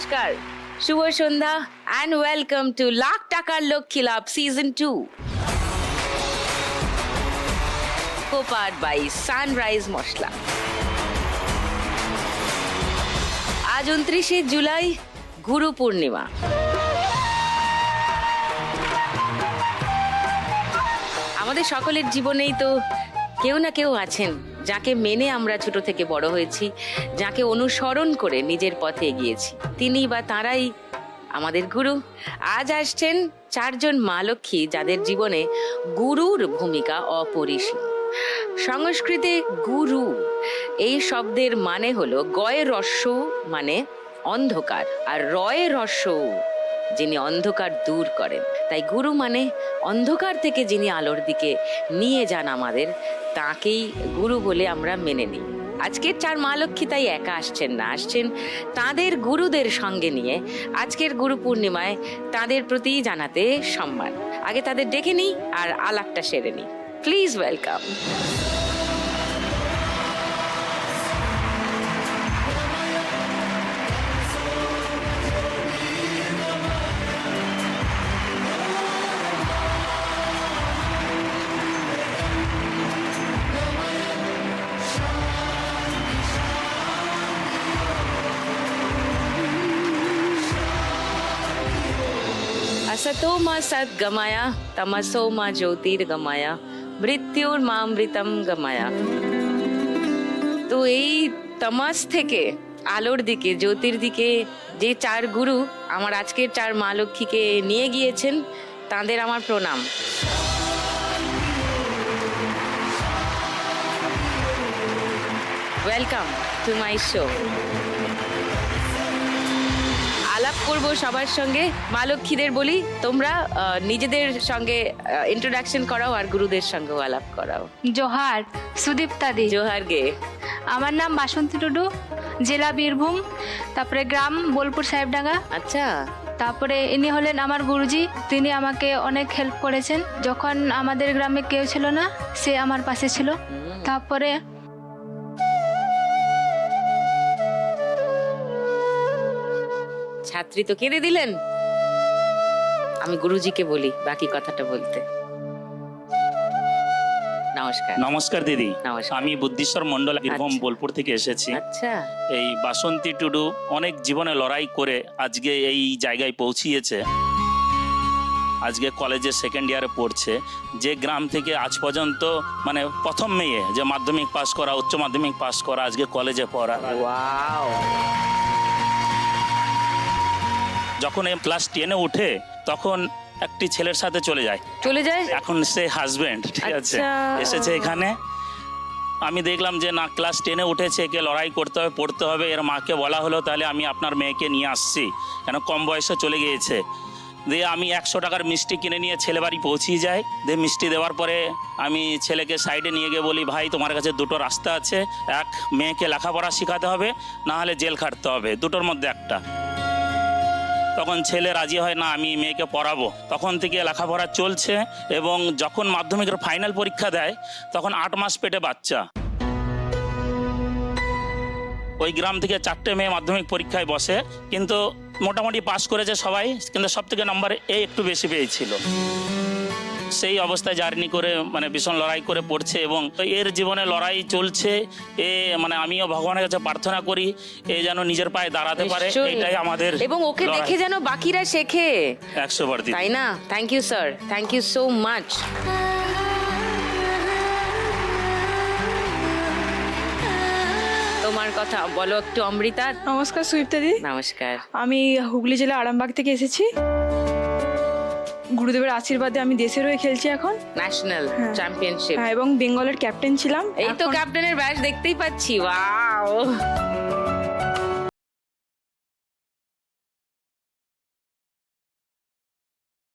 নমস্কার, শুভ সন্ধ্যা and welcome to lakh টাকার লক্ষ্মী লাভ season 2 কোপার্ড by sunrise মশলা। আজ 29শে জুলাই, গুরু পূর্ণিমা। আমাদের সকলের জীবনেই তো কেউ না কেউ আছেন যাকে মেনে আমরা ছোট থেকে বড় হয়েছি, যাকে অনুসরণ করে নিজের পথে এগিয়েছি। তিনি বা তারাই আমাদের গুরু। আজ আসছেন চারজন মা লক্ষ্মী যাদের জীবনে গুরুর ভূমিকা অপরিসীম। সংস্কৃতে গুরু এই শব্দের মানে হলো গয়ের রস্য মানে অন্ধকার, আর রয়ের রস্য যিনি অন্ধকার দূর করেন। তাই গুরু মানে অন্ধকার থেকে যিনি আলোর দিকে নিয়ে যান আমাদের, তাকেই গুরু বলে আমরা মেনে নিই। আজকের চার মা লক্ষ্মী তাই একা আসছেন না, আসছেন তাদের গুরুদের সঙ্গে নিয়ে আজকের গুরু পূর্ণিমায় তাদের প্রতি জানাতে সম্মান। আগে তাদের ডেকে নিই আর আলাপটা সেরে নিই। Please welcome. असतो मा सद् गमाया तमसो मा ज्योतिर्गमाया মৃত্যুর মা অমৃতম গমায়া। তো এই তমাস থেকে আলোর দিকে, জ্যোতির দিকে যে চার গুরু আমার আজকের চার মা লক্ষ্মীকে নিয়ে গিয়েছেন, তাদের আমার প্রণাম। Welcome to my show. আলাপ করবো সবার সঙ্গে। মা লক্ষ্মীদের বলি, তোমরা নিজেদের সঙ্গে ইন্ট্রোডাকশন করাও আর গুরুদের সঙ্গেও আলাপ করাও। জোহার, সুদীপ্তা দি। জোহার গে। আমার নাম বাসন্তী টুডু, জেলা বীরভূম, তারপরে গ্রাম বোলপুর সাহেবডাঙ্গা। আচ্ছা। তারপরে ইনি হলেন আমার গুরুজি। তিনি আমাকে অনেক হেল্প করেছেন। যখন আমাদের গ্রামে কেউ ছিল না, সে আমার পাশে ছিল। তারপরে ছাত্রী তো কেঁদে দিলেন। আমি গুরুজিকে বলি বাকি কথাটা বলতে। নমস্কার। নমস্কার দিদি। নমস্কার। আমি বুদ্ধিশ্বর মন্ডল, বীরভূম আচ্ছা। বোলপুর থেকে এসেছি। আচ্ছা। এই বাসন্তী টুডু অনেক জীবনে লড়াই করে আজকে এই জায়গায় পৌঁছিয়েছে। আজকে কলেজে সেকেন্ড ইয়ারে পড়ছে। যে গ্রাম থেকে আজ পর্যন্ত মানে প্রথম মেয়ে যে মাধ্যমিক পাস করা, উচ্চ মাধ্যমিক পাস করা, আজকে কলেজে পড়া। ওয়াও। যখন এই ক্লাস 10-এ উঠে তখন একটি ছেলের সাথে চলে যায়। এখন সে হাজবেন্ড, ঠিক আছে, আচ্ছা। এসেছে এখানে। আমি দেখলাম যে না, ক্লাস 10-এ উঠেছে, একে লড়াই করতে হবে, পড়তে হবে। এর মাকে বলা হলো তাহলে আমি আপনার মেয়েকে নিয়ে আসছি, কেন কম বয়সে চলে গিয়েছে। দিয়ে আমি 100 টাকার মিষ্টি কিনে নিয়ে ছেলে বাড়ি পৌঁছিয়ে যাই। দিয়ে মিষ্টি দেওয়ার পরে আমি ছেলেকে সাইডে নিয়ে গিয়ে বলি, ভাই তোমার কাছে দুটো রাস্তা আছে, এক মেয়েকে লেখাপড়া শেখাতে হবে, না হলে জেল খাটতে হবে, দুটোর মধ্যে একটা। তখন ছেলে রাজি হয় না, আমি মেয়েকে পড়াবো। তখন থেকে লেখাপড়া চলছে এবং যখন মাধ্যমিকের ফাইনাল পরীক্ষা দেয় তখন 8 মাস পেটে বাচ্চা। ওই গ্রাম থেকে 4টে মেয়ে মাধ্যমিক পরীক্ষায় বসে, কিন্তু মোটামুটি পাস করেছে সবাই, কিন্তু সব থেকে নম্বর একটু বেশি পেয়েছিল। সেই অবস্থায় জার্নি করে মানে ভীষণ লড়াই করে পড়ছে এবং এর জীবনে লড়াই চলছে। মানে আমিও ভগবানের কাছে প্রার্থনা করি এ যেন নিজের পায়ে দাঁড়াতে পারে, এটাই আমাদের। এবং ওকে লড়াই। দেখে যেন বাকিরা শেখে। 100 বার দিদি। তাই না? Thank you sir, thank you so much. তোমার কথা বলো একটু, অমৃতা। নমস্কার সুদীপ্তা দি। নমস্কার। আমি হুগলি জেলা আরামবাগ থেকে এসেছি। গুরুদেবের আশীর্বাদে আমি দেশের হয়ে খেলছি এখন। National championship. হ্যাঁ, এবং বেঙ্গলের ক্যাপ্টেন ছিলাম। এই তো এখন ক্যাপ্টেনের ব্যাচ দেখতেই পাচ্ছি। ওয়াও।